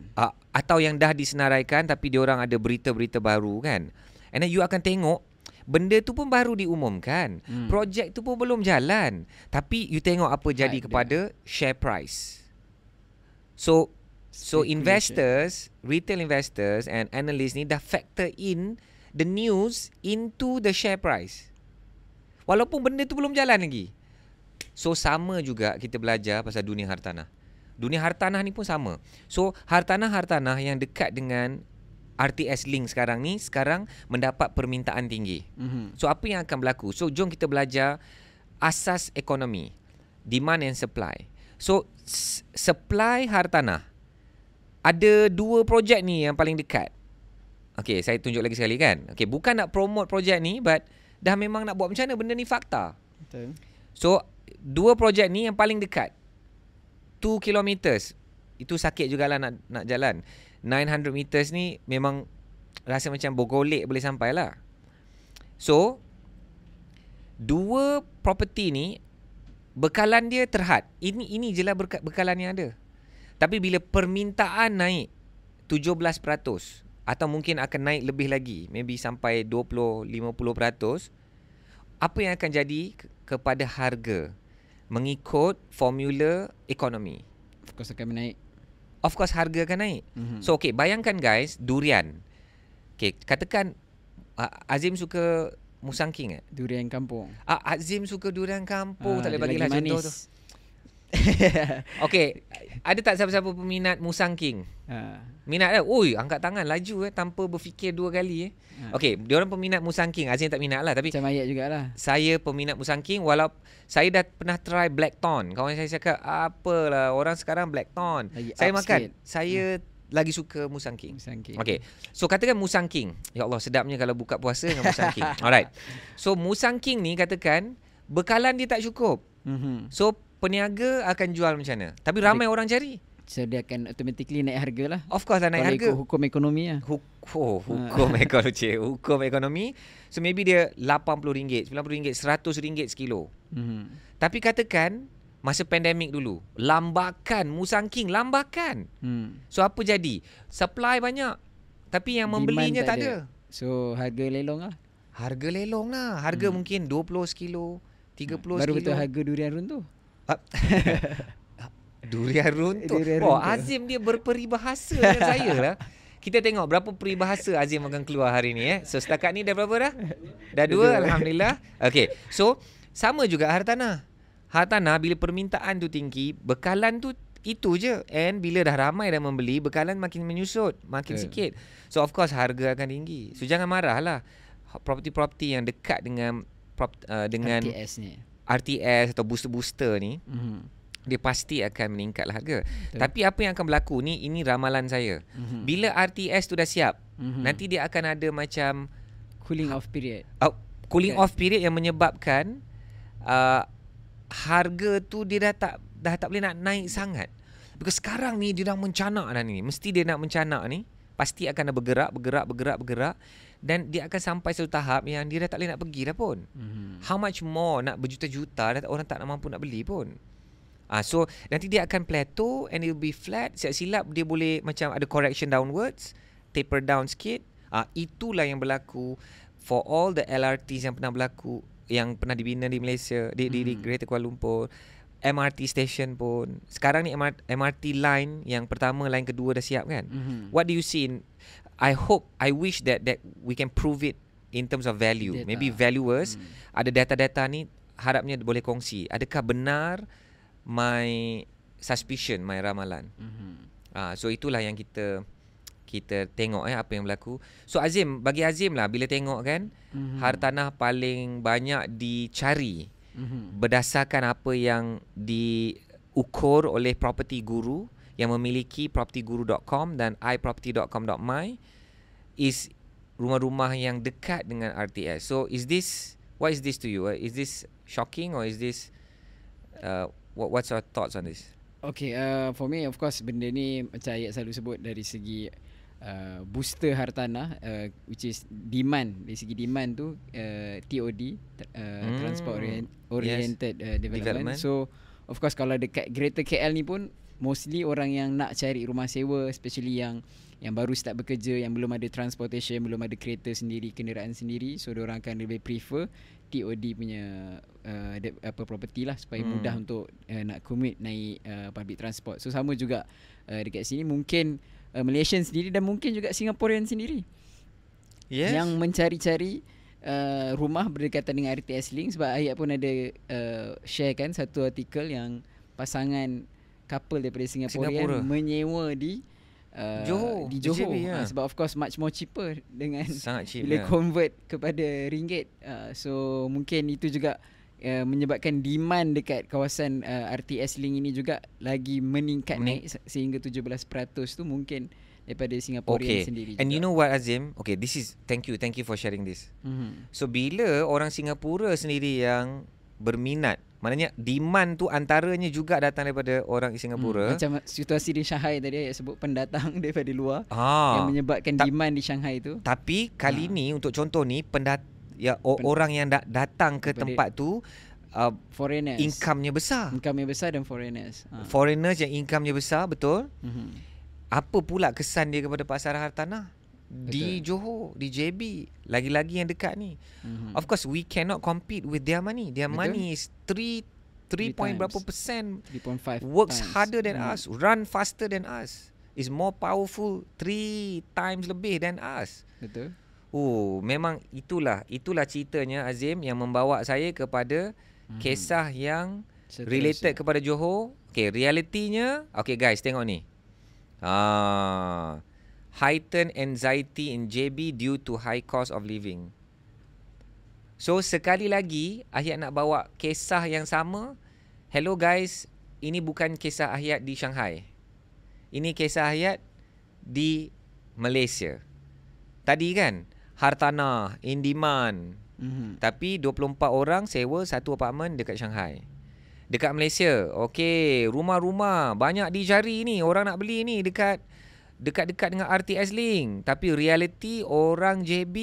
atau yang dah disenaraikan tapi diorang ada berita-berita baru kan, and then you akan tengok benda tu pun baru diumumkan, projek tu pun belum jalan, tapi you tengok apa jadi kepada share price. So investors, retail investors and analysts ni dah factor in the news into the share price, walaupun benda tu belum jalan lagi. So sama juga kita belajar pasal dunia hartanah. Dunia hartanah ni pun sama. So hartanah-hartanah yang dekat dengan RTS Link sekarang ni sekarang mendapat permintaan tinggi. So apa yang akan berlaku? So jom kita belajar asas ekonomi, demand and supply. So supply hartanah, ada 2 projek ni yang paling dekat. Okay, saya tunjuk lagi sekali kan. Okay, bukan nak promote projek ni, but dah memang nak buat macam mana, benda ni fakta. Betul. So 2 projek ni yang paling dekat, 2 kilometers, itu sakit jugalah nak jalan. 900 meters ni memang rasa macam bogolek boleh sampai lah. So 2 property ni bekalan dia terhad. Ini je lah bekalan yang ada. Tapi bila permintaan naik 17%, atau mungkin akan naik lebih lagi, maybe sampai 20-50%, apa yang akan jadi kepada harga mengikut formula ekonomi? Of course akan menaik. Of course harga akan naik. So okay, bayangkan guys, durian. Okay, katakan Azim suka musangking Durian kampung. Azim suka durian kampung. Tak boleh bagilah lagi contoh tu. Okay, ada tak siapa-siapa peminat musangking? Minat dah. Oi, angkat tangan laju tanpa berfikir 2 kali. Okay, diorang peminat musangking. Azim tak minat lah, tapi macam Ayat jugalah. saya peminat musangking. Walau saya dah pernah try blackthorn. Kawan saya cakap, apalah orang sekarang blackthorn. Saya makan. Saya lagi suka musangking. Okay, so katakan musangking. Ya Allah, sedapnya kalau buka puasa dengan musangking. Alright. So musangking ni katakan bekalan dia tak cukup. So peniaga akan jual macam mana? Tapi ramai orang cari. So dia akan automatically naik harga lah. Of course lah naik harga. Hukum ekonomi lah. Hukum ekonomi. Hukum ekonomi. So maybe dia RM80, RM90, RM100 sekilo. Tapi katakan masa pandemik dulu, lambakan, musangking lambakan. So apa jadi? Supply banyak, tapi yang membelinya Demand tak ada. So harga lelong lah. Harga lelong lah. Harga mungkin 20 sekilo, 30 Baru sekilo. betul harga durian runtuh. Durian runtuh. Durian Oh, runtuh. Azim dia berperibahasa dengan saya lah. Kita tengok berapa peribahasa Azim akan keluar hari ni. So setakat ni dah berapa dah? Dah 2, Alhamdulillah. Okay, so sama juga hartanah. Hartanah bila permintaan tu tinggi, bekalan tu itu je. And bila dah ramai dah membeli, bekalan makin menyusut, makin sikit. So of course harga akan tinggi. So jangan marah lah. Property-property yang dekat dengan dengan RTS ni. RTS atau booster-booster ni, dia pasti akan meningkatlah harga. Tapi apa yang akan berlaku ni, ini ramalan saya. Bila RTS tu dah siap, nanti dia akan ada macam cooling off period. Cooling off period yang menyebabkan harga tu dia dah tak boleh nak naik sangat. Because sekarang ni dia dah mencanak dah ni. Mesti dia nak mencanak ni, pasti akan bergerak dan dia akan sampai satu tahap yang dia dah tak boleh nak pergi dah pun. How much more nak berjuta-juta, orang tak nak mampu nak beli pun. So nanti dia akan plateau and it will be flat. Silap-silap dia boleh macam ada correction downwards, taper down sikit. Itulah yang berlaku for all the LRTs yang pernah berlaku, yang pernah dibina di Malaysia, di Greater Kuala Lumpur. MRT station pun. Sekarang ni MRT line yang pertama, line kedua dah siap kan. What do you see I wish that we can prove it in terms of value. Data. Maybe valuers ada data-data ni, harapnya boleh kongsi. Adakah benar my suspicion, my ramalan. So itulah yang kita tengok apa yang berlaku. So Azim, bagi Azim lah, bila tengok kan hartanah paling banyak dicari berdasarkan apa yang diukur oleh Property Guru yang memiliki propertyguru.com dan iproperty.com.my is rumah-rumah yang dekat dengan RTS. So what is this to you? Is this shocking or is this what's your thoughts on this? Okay, for me of course benda ni macam Ayat selalu sebut dari segi booster hartanah, which is demand. Dari segi demand tu TOD, transport oriented development. So of course kalau dekat Greater KL ni pun mostly orang yang nak cari rumah sewa, especially yang baru start bekerja, yang belum ada transportation, belum ada kereta sendiri, kenderaan sendiri, so diorang akan lebih prefer TOD punya property lah, supaya mudah untuk nak commute naik public transport. So sama juga dekat sini mungkin Malaysian sendiri dan mungkin juga Singaporean sendiri yang mencari-cari rumah berdekatan dengan RTS Link. Sebab Ayat pun ada share kan satu artikel yang pasangan couple daripada Singapura menyewa di Johor, sebab of course much more cheaper dengan sangat cheap bila convert kepada ringgit. So mungkin itu juga menyebabkan demand dekat kawasan RTS Link ini juga lagi meningkat naik sehingga 17% tu mungkin daripada Singaporean sendiri juga. And you know what Azim, okay, this is thank you for sharing this. So bila orang Singapura sendiri yang berminat, maknanya demand tu antaranya juga datang daripada orang Singapura. Macam situasi di Shanghai tadi Ayat sebut, pendatang daripada luar yang menyebabkan demand di Shanghai tu. Tapi kali ni untuk contoh ni orang yang datang ke tempat tu foreigners, income-nya besar dan foreigners. Foreigners yang income-nya besar, betul. Apa pula kesan dia kepada pasar hartanah di Johor, di JB, lagi-lagi yang dekat ni. Of course we cannot compete with their money. Their money is 3 point berapa persen, 3.5 works times harder than us, run faster than us, is more powerful 3 times lebih than us. Betul. Memang itulah ceritanya Azim yang membawa saya kepada kisah yang related kepada Johor. Okay, realitinya, okay guys, tengok ni. Heightened anxiety in JB due to high cost of living. So sekali lagi Ahyat nak bawa kisah yang sama. Hello guys, ini bukan kisah Ahyat di Shanghai. Ini kisah Ahyat di Malaysia. Tadi kan hartanah in demand. Tapi 24 orang sewa satu apartmen dekat Shanghai. Dekat Malaysia, okey, rumah-rumah banyak dicari ni, orang nak beli ni dekat-dekat dengan RTS Link. Tapi reality orang JB,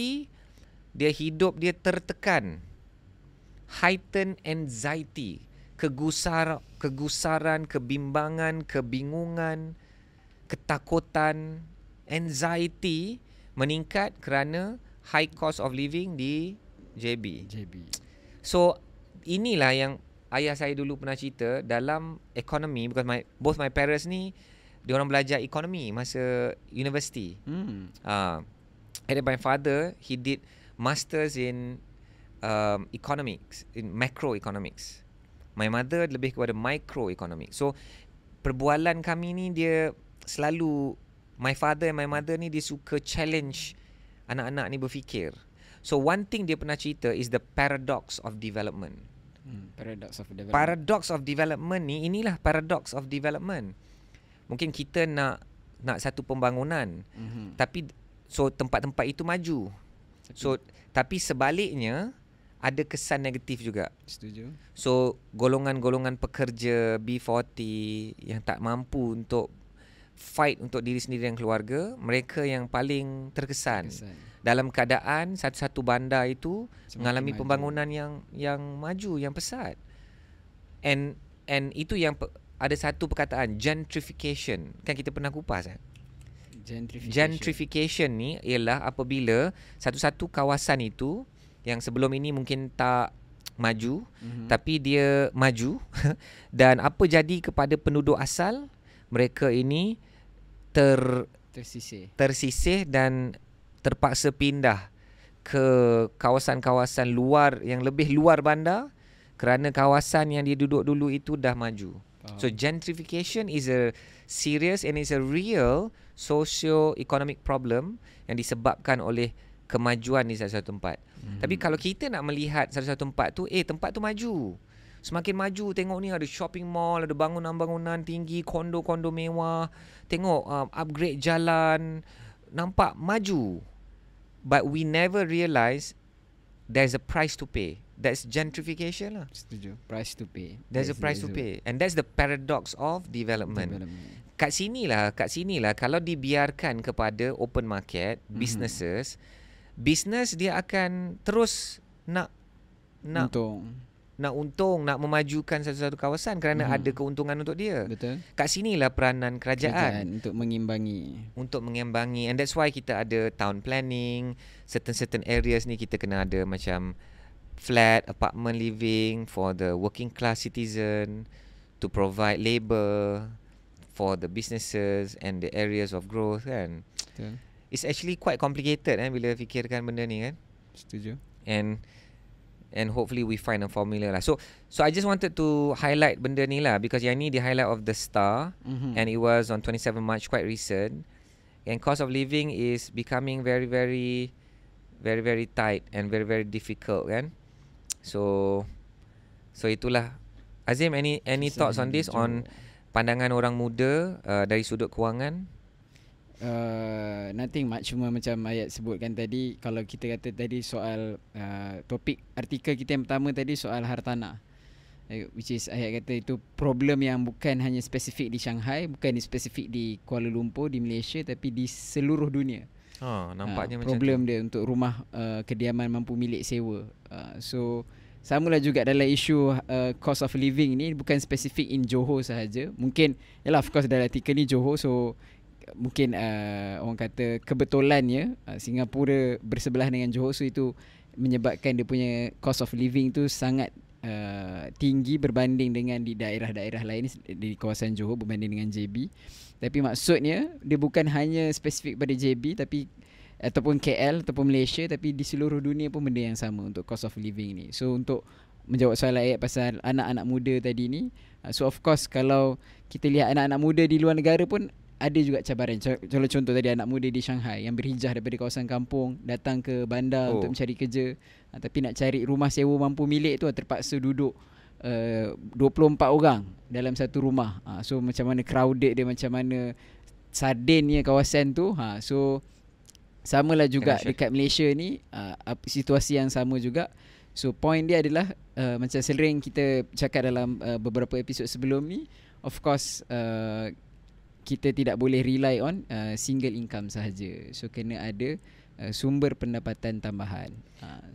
dia hidup dia tertekan. Heightened anxiety. kegusaran, kebimbangan, kebingungan, ketakutan, anxiety meningkat kerana high cost of living di JB. So inilah yang ayah saya dulu pernah cerita dalam ekonomi, because both my parents ni diorang belajar ekonomi masa universiti. And my father, he did masters in economics, in macroeconomics. My mother lebih kepada microeconomics. So perbualan kami ni dia selalu, my father and my mother ni dia suka challenge anak-anak ni berfikir. So one thing dia pernah cerita is the paradox of development. Paradox of development ni, inilah paradox of development. Mungkin kita nak satu pembangunan, tapi so tempat-tempat itu maju. So tapi sebaliknya ada kesan negatif juga. Setuju. So golongan-golongan pekerja B40 yang tak mampu untuk fight untuk diri sendiri dan keluarga, mereka yang paling terkesan. Dalam keadaan satu-satu bandar itu mengalami pembangunan yang maju, yang pesat. And itu yang ada satu perkataan, gentrification. Kan kita pernah kupas kan? Gentrification ni ialah apabila satu-satu kawasan itu yang sebelum ini mungkin tak maju, tapi dia maju dan apa jadi kepada penduduk asal, mereka ini tersisih dan terpaksa pindah ke kawasan-kawasan luar yang lebih luar bandar kerana kawasan yang dia duduk dulu itu dah maju. So gentrification is a serious and is a real socio-economic problem yang disebabkan oleh kemajuan di satu-satu tempat. Tapi kalau kita nak melihat satu-satu tempat tu, tempat tu maju. Semakin maju, tengok ni ada shopping mall, ada bangunan-bangunan tinggi, kondo-kondo mewah. Tengok upgrade jalan, nampak maju. But we never realise there's a price to pay. That's gentrification lah. Setuju. Price to pay. There's a price to pay. And that's the paradox of development. Kat sinilah kalau dibiarkan kepada open market, businesses, business dia akan terus nak untung, nak memajukan satu-satu kawasan kerana ada keuntungan untuk dia. Betul. Kat sinilah peranan kerajaan untuk mengimbangi. And that's why kita ada town planning, certain areas ni kita kena ada macam flat, apartment living for the working class citizen, to provide labour for the businesses and the areas of growth kan. Betul. It's actually quite complicated bila fikirkan benda ni kan. Setuju. And hopefully we find a formula lah. So I just wanted to highlight benda ni lah, because yang ni di highlight of The Star, and it was on 27 March, quite recent. And cost of living is becoming very, very, very, very tight and very, very difficult kan. So itulah. Azim, any thoughts on this, on pandangan orang muda dari sudut kewangan? Nothing much, cuma macam Ayat sebutkan tadi, kalau kita kata tadi soal topik artikel kita yang pertama tadi soal hartanah, which is Ayat kata itu problem yang bukan hanya spesifik di Shanghai, bukan spesifik di Kuala Lumpur, di Malaysia, tapi di seluruh dunia. Nampaknya macam problem dia untuk rumah kediaman mampu milik sewa. So samalah juga dalam isu cost of living ni, bukan spesifik in Johor sahaja. Mungkin yalah, of course dalam artikel ni Johor, so mungkin orang kata kebetulannya Singapura bersebelah dengan Johor, so itu menyebabkan dia punya cost of living tu sangat tinggi berbanding dengan di daerah-daerah lain di kawasan Johor berbanding dengan JB. Tapi maksudnya dia bukan hanya spesifik pada JB tapi ataupun KL ataupun Malaysia, tapi di seluruh dunia pun benda yang sama untuk cost of living ni. So untuk menjawab soalan Ayat pasal anak-anak muda tadi ni, so of course kalau kita lihat anak-anak muda di luar negara pun ada juga cabaran. Contoh tadi anak muda di Shanghai yang berhijrah daripada kawasan kampung datang ke bandar untuk mencari kerja, tapi nak cari rumah sewa mampu milik tu terpaksa duduk 24 orang dalam satu rumah. So macam mana crowded dia, macam mana sardinnya kawasan tu. So samalah juga dekat Malaysia ni, situasi yang sama juga. So point dia adalah macam sering kita cakap dalam beberapa episod sebelum ni, of course kita tidak boleh rely on single income sahaja. So kena ada sumber pendapatan tambahan.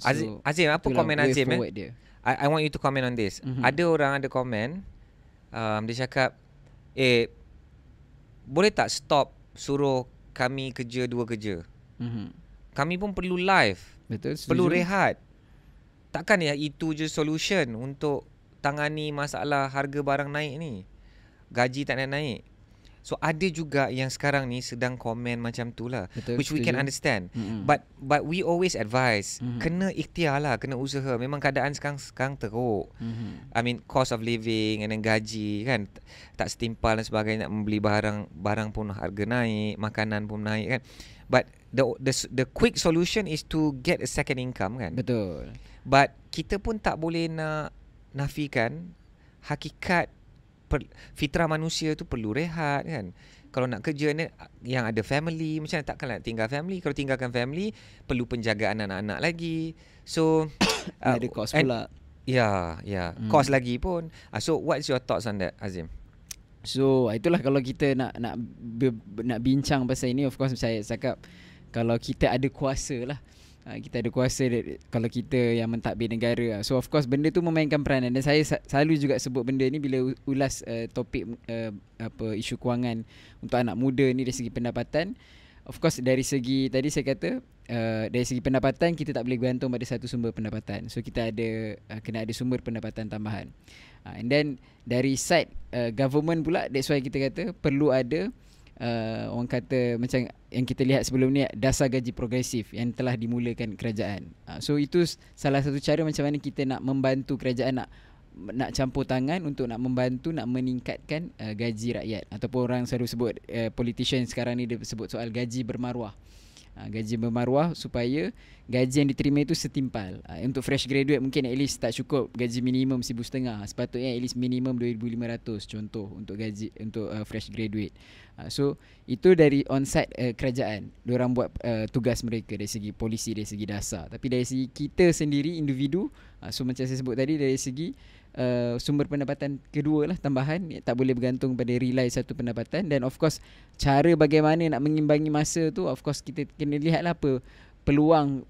Azim, apa itulah komen way Azim? forward dia. I want you to comment on this. Ada orang ada komen, dia cakap, boleh tak stop suruh kami kerja 2 kerja? Kami pun perlu live. Betul, setuju. Perlu rehat. Takkan ya itu je solution untuk tangani masalah harga barang naik ni. Gaji tak naik. So ada juga yang sekarang ni sedang komen macam tu lah. Betul, which we can setuju. understand. But we always advise, kena ikhtiar lah, kena usaha. Memang keadaan sekarang teruk. I mean cost of living and then gaji kan tak setimpal dan sebagainya. Nak membeli barang pun harga naik, makanan pun naik kan. But the quick solution is to get a second income kan. Betul. But kita pun tak boleh nak nafikan hakikat fitrah manusia tu perlu rehat kan. Kalau nak kerja ni yang ada family, macam mana takkan nak tinggal family. Kalau tinggalkan family, perlu penjagaan anak-anak lagi. So ada kos pula. Ya, kos lagi pun. So what's your thoughts on that, Azim? So itulah kalau kita nak bincang pasal ini, of course saya cakap kalau kita ada kuasa lah. Kita ada kuasa kalau kita yang mentadbir negara. So of course benda tu memainkan peranan, dan saya selalu juga sebut benda ni bila ulas topik isu kewangan untuk anak muda ni dari segi pendapatan. Of course dari segi tadi saya kata dari segi pendapatan kita tak boleh bergantung pada satu sumber pendapatan. So kita ada kena ada sumber pendapatan tambahan. And then dari side government pula, that's why kita kata perlu ada orang kata macam yang kita lihat sebelum ni, dasar gaji progresif yang telah dimulakan kerajaan. So itu salah satu cara macam mana kita nak membantu kerajaan nak campur tangan untuk nak membantu nak meningkatkan gaji rakyat, ataupun orang selalu sebut politician sekarang ni dia sebut soal gaji bermaruah. Gaji bermaruah supaya gaji yang diterima itu setimpal. Untuk fresh graduate mungkin at least tak cukup gaji minimum 1,500. Sepatutnya at least minimum 2,500 contoh untuk gaji untuk fresh graduate. So itu dari onside kerajaan. Diorang buat tugas mereka dari segi polisi, dari segi dasar. Tapi dari segi kita sendiri individu, so macam saya sebut tadi, dari segi sumber pendapatan kedua lah tambahan, tak boleh bergantung pada rely satu pendapatan. Dan of course cara bagaimana nak mengimbangi masa tu, of course kita kena lihat lah apa peluang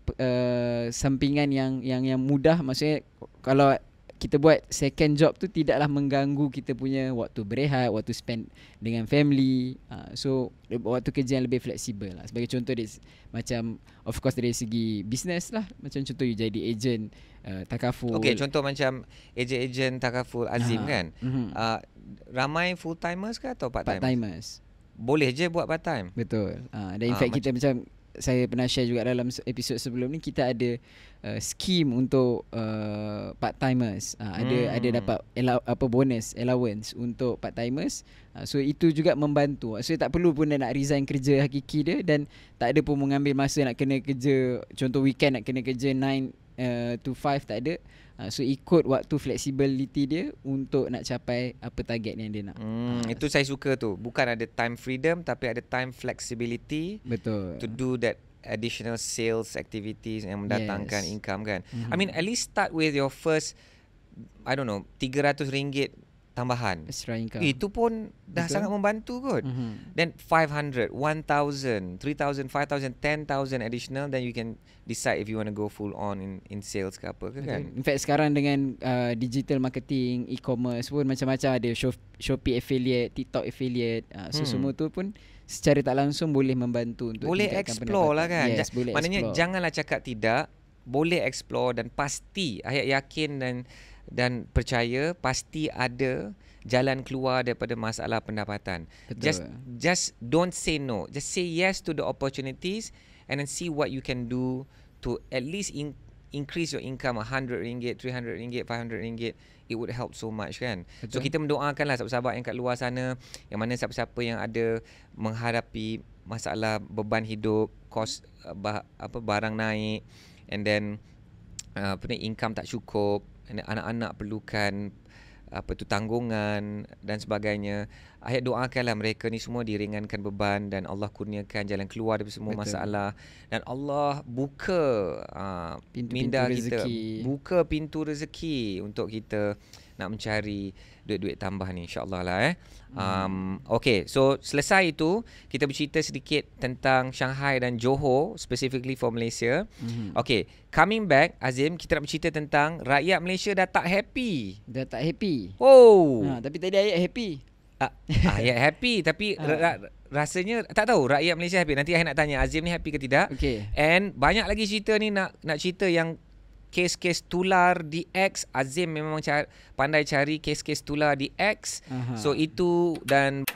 sampingan yang mudah. Maksudnya kalau kita buat second job tu tidaklah mengganggu kita punya waktu berehat, waktu spend dengan family. So waktu kerja yang lebih fleksibel lah. Sebagai contoh macam of course dari segi business lah, macam contoh you jadi agent takaful. Okay, contoh macam ejen takaful Azim kan. Ramai full timers ke atau part timers? Part timers. Boleh je buat part time. Betul. Dan in fact kita macam saya pernah share juga dalam episod sebelum ni, kita ada scheme untuk part timers. Ada dapat bonus allowance untuk part timers. So itu juga membantu. So tak perlu pun dia nak resign kerja hakiki dia, dan tak ada pun mengambil masa nak kena kerja, contoh weekend nak kena kerja 9 to 5, tak ada. So ikut waktu flexibility dia untuk nak capai apa target yang dia nak. Itu saya suka tu. Bukan ada time freedom tapi ada time flexibility. Betul. To do that additional sales activities yang mendatangkan income kan. I mean at least start with your first, I don't know, RM300 tambahan. Extra income. Itu pun dah sangat membantu kot. Then 500, 1,000, 3,000, 5,000, 10,000 additional, then you can decide if you want to go full on in sales ke apa ke kan. In fact sekarang dengan digital marketing, e-commerce pun macam-macam, ada Shopee affiliate, TikTok affiliate. So semua tu pun secara tak langsung boleh membantu untuk boleh explore lah kan. Yes, boleh maknanya explore. Janganlah cakap tidak, boleh explore, dan pasti Ayat yakin dan percaya pasti ada jalan keluar daripada masalah pendapatan. Betul. Just don't say no. Just say yes to the opportunities and then see what you can do to at least increase your income RM100, RM300, RM500. It would help so much kan. Betul. So kita mendoakanlah sahabat-sahabat yang kat luar sana, yang mana siapa-siapa yang ada menghadapi masalah beban hidup, kos barang naik, and then income tak cukup, and anak-anak perlukan tanggungan dan sebagainya. Ayat doakanlah mereka ni semua diringankan beban dan Allah kurniakan jalan keluar dari semua masalah, dan Allah buka minda kita, buka pintu rezeki untuk kita nak mencari duit-duit tambah ni, insyaAllah lah Okay, so selesai itu kita bercerita sedikit tentang Shanghai dan Johor, specifically for Malaysia. Okay, coming back Azim, kita nak bercerita tentang rakyat Malaysia dah tak happy. Dah tak happy. Oh, Tapi tadi ayat happy. Ayat happy tapi rasanya tak tahu rakyat Malaysia happy. Nanti saya nak tanya Azim ni happy ke tidak. Okay. And banyak lagi cerita ni nak cerita yang kes-kes tular di X. Azim memang pandai cari kes-kes tular di X. So itu dan